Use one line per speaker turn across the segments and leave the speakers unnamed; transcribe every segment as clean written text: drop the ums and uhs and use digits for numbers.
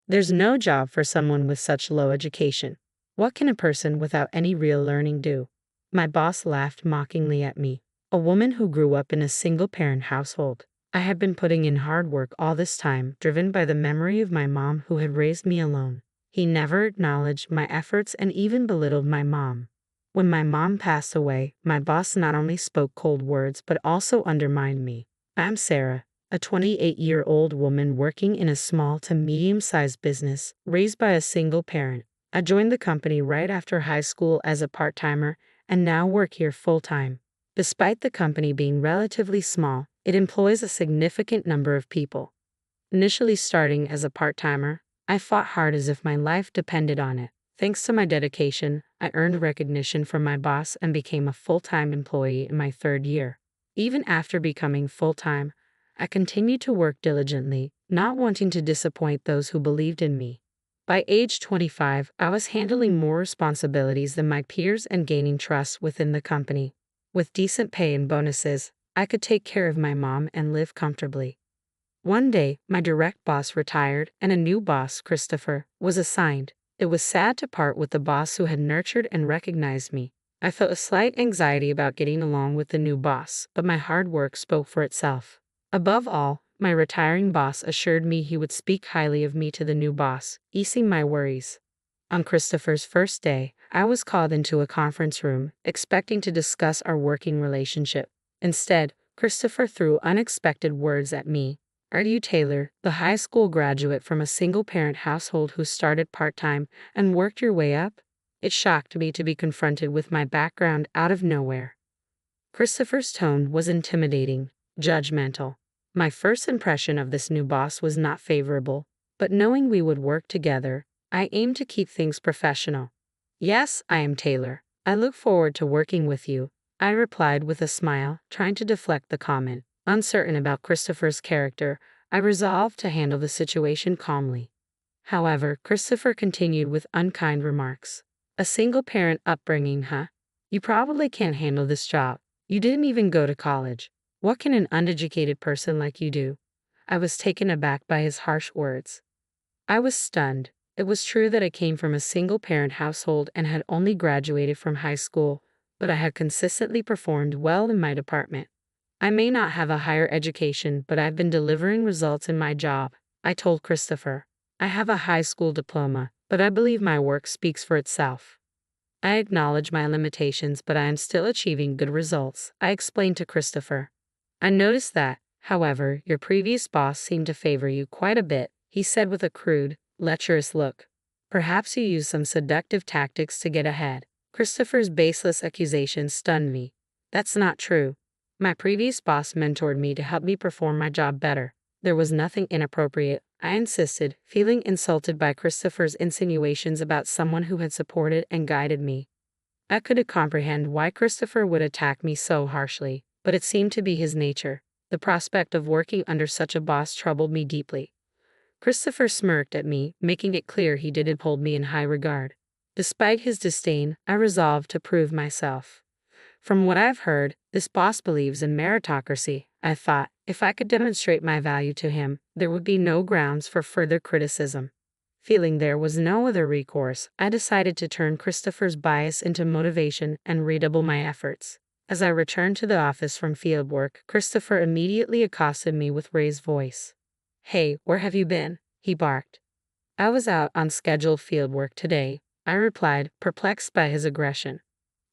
There's no job for someone with such low education. What can a person without any real learning do? My boss laughed mockingly at me. A woman who grew up in a single-parent household. I had been putting in hard work all this time, driven by the memory of my mom who had raised me alone. He never acknowledged my efforts and even belittled my mom. When my mom passed away, my boss not only spoke cold words but also undermined me. I'm Sarah, a 28-year-old woman working in a small to medium-sized business, raised by a single parent. I joined the company right after high school as a part-timer and now work here full-time. Despite the company being relatively small, it employs a significant number of people. Initially starting as a part-timer, I fought hard as if my life depended on it. Thanks to my dedication, I earned recognition from my boss and became a full-time employee in my third year. Even after becoming full-time, I continued to work diligently, not wanting to disappoint those who believed in me. By age 25, I was handling more responsibilities than my peers and gaining trust within the company. With decent pay and bonuses, I could take care of my mom and live comfortably. One day, my direct boss retired and a new boss, Christopher, was assigned. It was sad to part with the boss who had nurtured and recognized me. I felt a slight anxiety about getting along with the new boss, but my hard work spoke for itself. Above all, my retiring boss assured me he would speak highly of me to the new boss, easing my worries. On Christopher's first day, I was called into a conference room, expecting to discuss our working relationship. Instead, Christopher threw unexpected words at me. Are you Taylor, the high school graduate from a single-parent household who started part-time and worked your way up? It shocked me to be confronted with my background out of nowhere. Christopher's tone was intimidating, judgmental. My first impression of this new boss was not favorable, but knowing we would work together, I aimed to keep things professional. Yes, I am Taylor. I look forward to working with you, I replied with a smile, trying to deflect the comment. Uncertain about Christopher's character, I resolved to handle the situation calmly. However, Christopher continued with unkind remarks. A single-parent upbringing, huh? You probably can't handle this job. You didn't even go to college. What can an uneducated person like you do? I was taken aback by his harsh words. I was stunned. It was true that I came from a single-parent household and had only graduated from high school, but I had consistently performed well in my department. I may not have a higher education, but I've been delivering results in my job, I told Christopher. I have a high school diploma, but I believe my work speaks for itself. I acknowledge my limitations, but I am still achieving good results, I explained to Christopher. I noticed that, however, your previous boss seemed to favor you quite a bit, he said with a crude, lecherous look. Perhaps you used some seductive tactics to get ahead. Christopher's baseless accusations stunned me. That's not true. My previous boss mentored me to help me perform my job better. There was nothing inappropriate, I insisted, feeling insulted by Christopher's insinuations about someone who had supported and guided me. I couldn't comprehend why Christopher would attack me so harshly, but it seemed to be his nature. The prospect of working under such a boss troubled me deeply. Christopher smirked at me, making it clear he didn't hold me in high regard. Despite his disdain, I resolved to prove myself. From what I've heard, this boss believes in meritocracy, I thought. If I could demonstrate my value to him, there would be no grounds for further criticism. Feeling there was no other recourse, I decided to turn Christopher's bias into motivation and redouble my efforts. As I returned to the office from fieldwork, Christopher immediately accosted me with raised voice. Hey, where have you been? He barked. I was out on scheduled fieldwork today, I replied, perplexed by his aggression.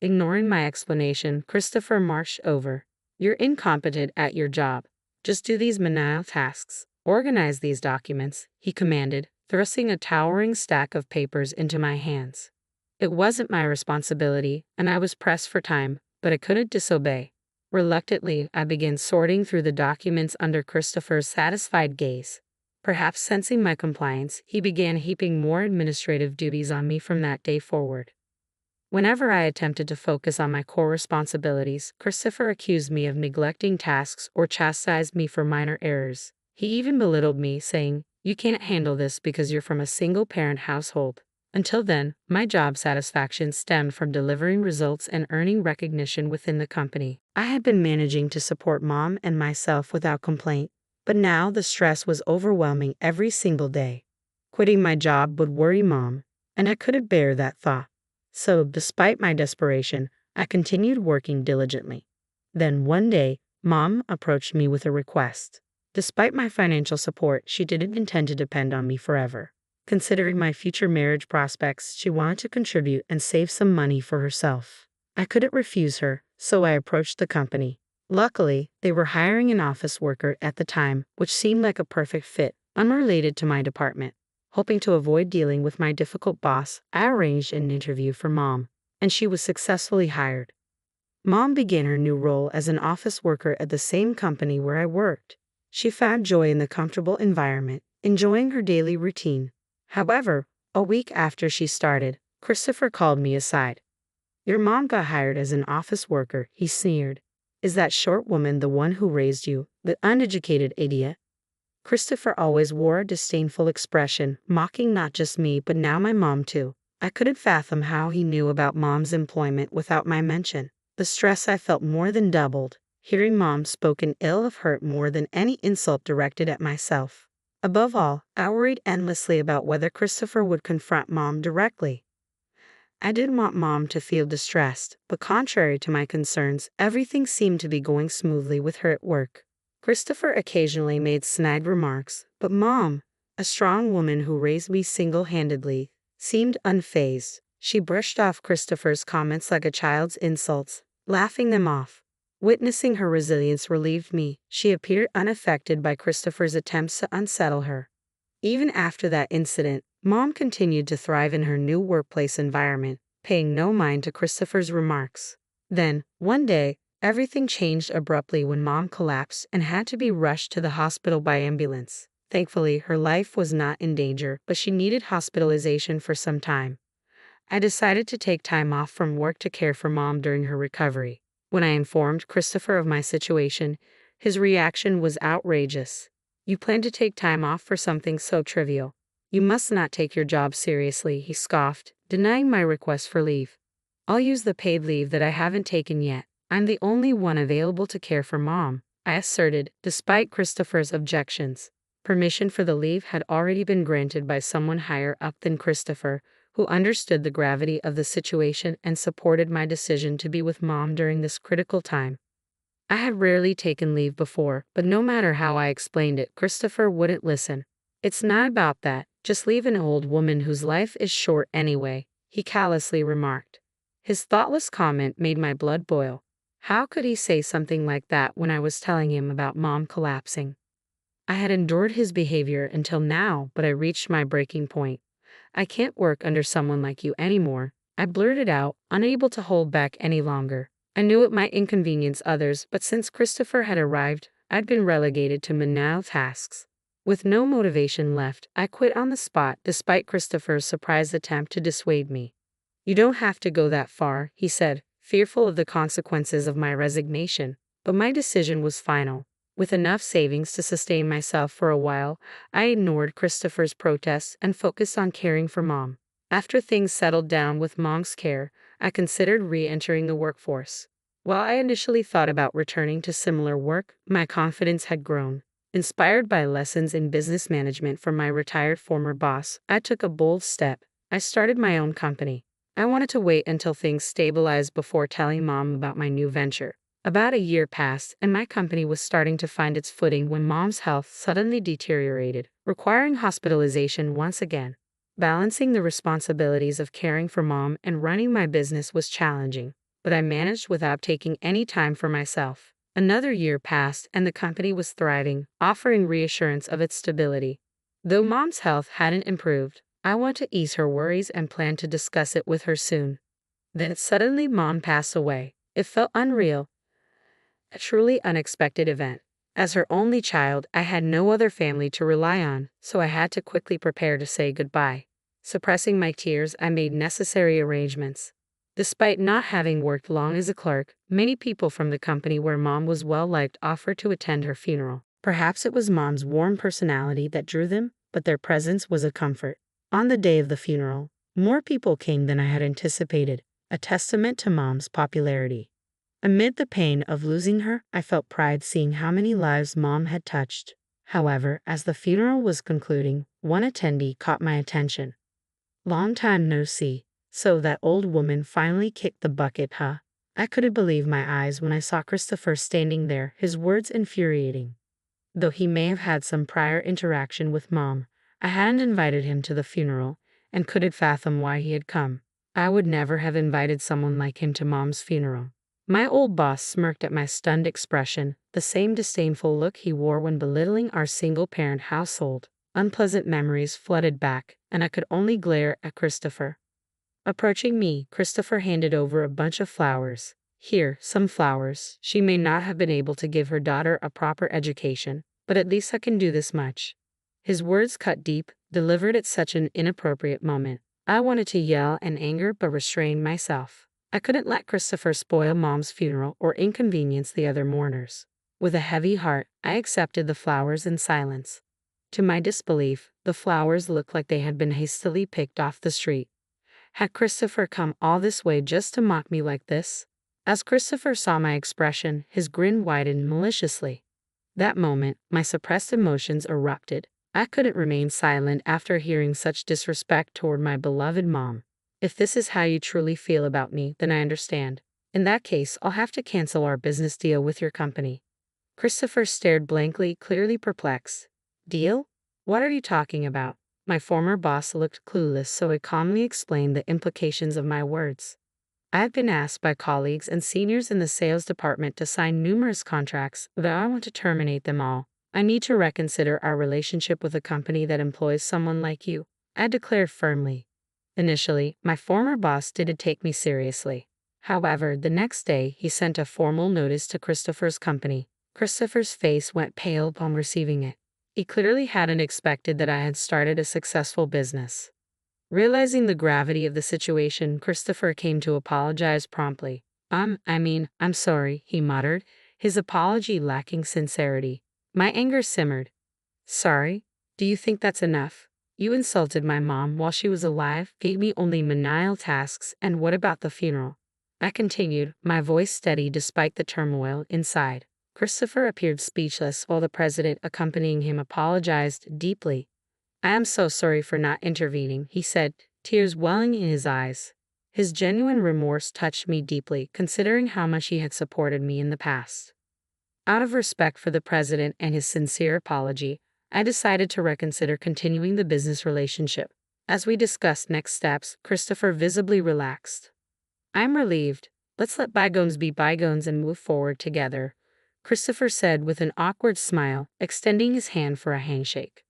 Ignoring my explanation, Christopher marched over. You're incompetent at your job. Just do these menial tasks. Organize these documents, he commanded, thrusting a towering stack of papers into my hands. It wasn't my responsibility, and I was pressed for time, but I couldn't disobey. Reluctantly, I began sorting through the documents under Christopher's satisfied gaze. Perhaps sensing my compliance, he began heaping more administrative duties on me from that day forward. Whenever I attempted to focus on my core responsibilities, Christopher accused me of neglecting tasks or chastised me for minor errors. He even belittled me, saying, "You can't handle this because you're from a single-parent household." Until then, my job satisfaction stemmed from delivering results and earning recognition within the company. I had been managing to support Mom and myself without complaint, but now the stress was overwhelming every single day. Quitting my job would worry Mom, and I couldn't bear that thought. So, despite my desperation, I continued working diligently. Then one day, Mom approached me with a request. Despite my financial support, she didn't intend to depend on me forever. Considering my future marriage prospects, she wanted to contribute and save some money for herself. I couldn't refuse her, so I approached the company. Luckily, they were hiring an office worker at the time, which seemed like a perfect fit, unrelated to my department. Hoping to avoid dealing with my difficult boss, I arranged an interview for Mom, and she was successfully hired. Mom began her new role as an office worker at the same company where I worked. She found joy in the comfortable environment, enjoying her daily routine. However, a week after she started, Christopher called me aside. "Your mom got hired as an office worker," he sneered. "Is that short woman the one who raised you, the uneducated idiot?" Christopher always wore a disdainful expression, mocking not just me but now my mom too. I couldn't fathom how he knew about Mom's employment without my mention. The stress I felt more than doubled. Hearing Mom spoken ill of hurt more than any insult directed at myself. Above all, I worried endlessly about whether Christopher would confront Mom directly. I didn't want Mom to feel distressed, but contrary to my concerns, everything seemed to be going smoothly with her at work. Christopher occasionally made snide remarks, but Mom, a strong woman who raised me single-handedly, seemed unfazed. She brushed off Christopher's comments like a child's insults, laughing them off. Witnessing her resilience relieved me. She appeared unaffected by Christopher's attempts to unsettle her. Even after that incident, Mom continued to thrive in her new workplace environment, paying no mind to Christopher's remarks. Then, one day, everything changed abruptly when Mom collapsed and had to be rushed to the hospital by ambulance. Thankfully, her life was not in danger, but she needed hospitalization for some time. I decided to take time off from work to care for Mom during her recovery. When I informed Christopher of my situation, his reaction was outrageous. "You plan to take time off for something so trivial? You must not take your job seriously," he scoffed, denying my request for leave. "I'll use the paid leave that I haven't taken yet. I'm the only one available to care for Mom," I asserted, despite Christopher's objections. Permission for the leave had already been granted by someone higher up than Christopher, who understood the gravity of the situation and supported my decision to be with Mom during this critical time. I had rarely taken leave before, but no matter how I explained it, Christopher wouldn't listen. "It's not about that, just leave an old woman whose life is short anyway," he callously remarked. His thoughtless comment made my blood boil. How could he say something like that when I was telling him about Mom collapsing? I had endured his behavior until now, but I reached my breaking point. "I can't work under someone like you anymore," I blurted out, unable to hold back any longer. I knew it might inconvenience others, but since Christopher had arrived, I'd been relegated to menial tasks. With no motivation left, I quit on the spot despite Christopher's surprised attempt to dissuade me. "You don't have to go that far," he said, fearful of the consequences of my resignation. But my decision was final. With enough savings to sustain myself for a while, I ignored Christopher's protests and focused on caring for Mom. After things settled down with Mom's care, I considered re-entering the workforce. While I initially thought about returning to similar work, my confidence had grown. Inspired by lessons in business management from my retired former boss, I took a bold step. I started my own company. I wanted to wait until things stabilized before telling Mom about my new venture. About a year passed, and my company was starting to find its footing when Mom's health suddenly deteriorated, requiring hospitalization once again. Balancing the responsibilities of caring for Mom and running my business was challenging, but I managed without taking any time for myself. Another year passed, and the company was thriving, offering reassurance of its stability. Though Mom's health hadn't improved, I wanted to ease her worries and planned to discuss it with her soon. Then suddenly Mom passed away. It felt unreal. A truly unexpected event. As her only child, I had no other family to rely on, so I had to quickly prepare to say goodbye. Suppressing my tears, I made necessary arrangements. Despite not having worked long as a clerk, many people from the company where Mom was well-liked offered to attend her funeral. Perhaps it was Mom's warm personality that drew them, but their presence was a comfort. On the day of the funeral, more people came than I had anticipated, a testament to Mom's popularity. Amid the pain of losing her, I felt pride seeing how many lives Mom had touched. However, as the funeral was concluding, One attendee caught my attention. "Long time no see. So that old woman finally kicked the bucket, huh?" I couldn't believe my eyes when I saw Christopher standing there, his words infuriating. Though he may have had some prior interaction with Mom, I hadn't invited him to the funeral and couldn't fathom why he had come. I would never have invited someone like him to Mom's funeral. My old boss smirked at my stunned expression, the same disdainful look he wore when belittling our single-parent household. Unpleasant memories flooded back, and I could only glare at Christopher. Approaching me, Christopher handed over a bunch of flowers. "Here, some flowers. She may not have been able to give her daughter a proper education, but at least I can do this much." His words cut deep, delivered at such an inappropriate moment. I wanted to yell in anger but restrained myself. I couldn't let Christopher spoil Mom's funeral or inconvenience the other mourners. With a heavy heart, I accepted the flowers in silence. To my disbelief, the flowers looked like they had been hastily picked off the street. Had Christopher come all this way just to mock me like this? As Christopher saw my expression, his grin widened maliciously. That moment, my suppressed emotions erupted. I couldn't remain silent after hearing such disrespect toward my beloved Mom. "If this is how you truly feel about me, then I understand. In that case, I'll have to cancel our business deal with your company." Christopher stared blankly, clearly perplexed. "Deal? What are you talking about?" My former boss looked clueless, so I calmly explained the implications of my words. "I have been asked by colleagues and seniors in the sales department to sign numerous contracts, though I want to terminate them all. I need to reconsider our relationship with a company that employs someone like you," I declared firmly. Initially, my former boss didn't take me seriously. However, the next day, he sent a formal notice to Christopher's company. Christopher's face went pale upon receiving it. He clearly hadn't expected that I had started a successful business. Realizing the gravity of the situation, Christopher came to apologize promptly. I'm sorry," he muttered, his apology lacking sincerity. My anger simmered. "Sorry? Do you think that's enough? You insulted my mom while she was alive, gave me only menial tasks, and what about the funeral?" I continued, my voice steady despite the turmoil inside. Christopher appeared speechless while the president accompanying him apologized deeply. "I am so sorry for not intervening," he said, tears welling in his eyes. His genuine remorse touched me deeply, considering how much he had supported me in the past. Out of respect for the president and his sincere apology, I decided to reconsider continuing the business relationship. As we discussed next steps, Christopher visibly relaxed. "I'm relieved. Let's let bygones be bygones and move forward together," Christopher said with an awkward smile, extending his hand for a handshake.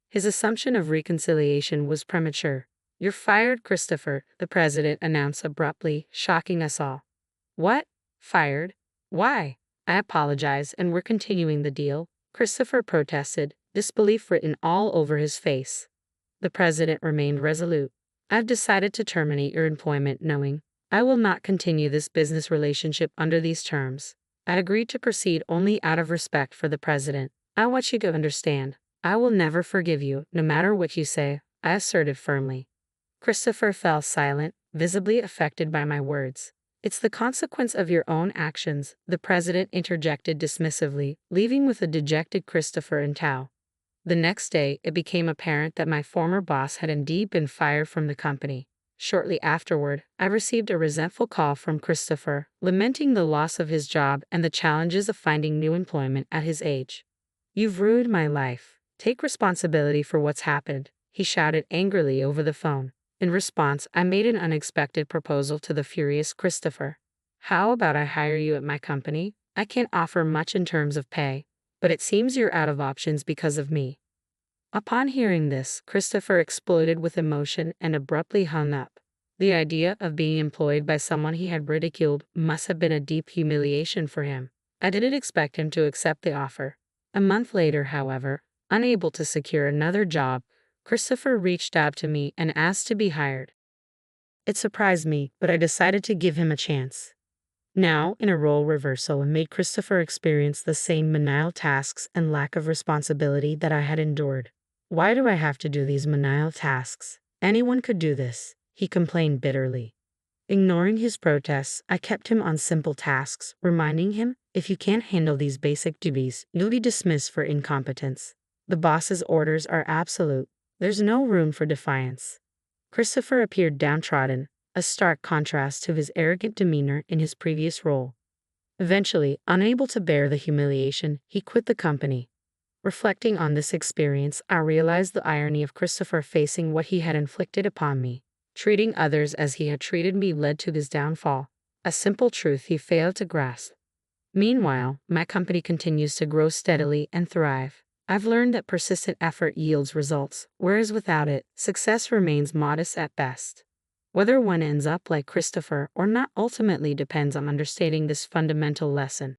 His assumption of reconciliation was premature. "You're fired, Christopher," the president announced abruptly, shocking us all. "What? Fired? Why?" I apologized, "and we're continuing the deal," Christopher protested, disbelief written all over his face. The president remained resolute. "I've decided to terminate your employment knowing I will not continue this business relationship under these terms." I agreed to proceed only out of respect for the president. "I want you to understand, I will never forgive you, no matter what you say," I asserted firmly. Christopher fell silent, visibly affected by my words. "It's the consequence of your own actions," the president interjected dismissively, leaving with a dejected Christopher in tow. The next day, it became apparent that my former boss had indeed been fired from the company. Shortly afterward, I received a resentful call from Christopher, lamenting the loss of his job and the challenges of finding new employment at his age. "You've ruined my life. Take responsibility for what's happened," he shouted angrily over the phone. In response, I made an unexpected proposal to the furious Christopher. "How about I hire you at my company? I can't offer much in terms of pay, but it seems you're out of options because of me." Upon hearing this, Christopher exploded with emotion and abruptly hung up. The idea of being employed by someone he had ridiculed must have been a deep humiliation for him. I didn't expect him to accept the offer. A month later, however, unable to secure another job, Christopher reached out to me and asked to be hired. It surprised me, but I decided to give him a chance. Now, in a role reversal, and made Christopher experience the same menial tasks and lack of responsibility that I had endured. "Why do I have to do these menial tasks? Anyone could do this," he complained bitterly. Ignoring his protests, I kept him on simple tasks, reminding him, "If you can't handle these basic duties, you'll be dismissed for incompetence. The boss's orders are absolute." There's no room for defiance. Christopher appeared downtrodden, a stark contrast to his arrogant demeanor in his previous role. Eventually, unable to bear the humiliation, he quit the company. Reflecting on this experience, I realized the irony of Christopher facing what he had inflicted upon me. Treating others as he had treated me led to his downfall, a simple truth he failed to grasp. Meanwhile, my company continues to grow steadily and thrive. I've learned that persistent effort yields results, whereas without it, success remains modest at best. Whether one ends up like Christopher or not ultimately depends on understanding this fundamental lesson.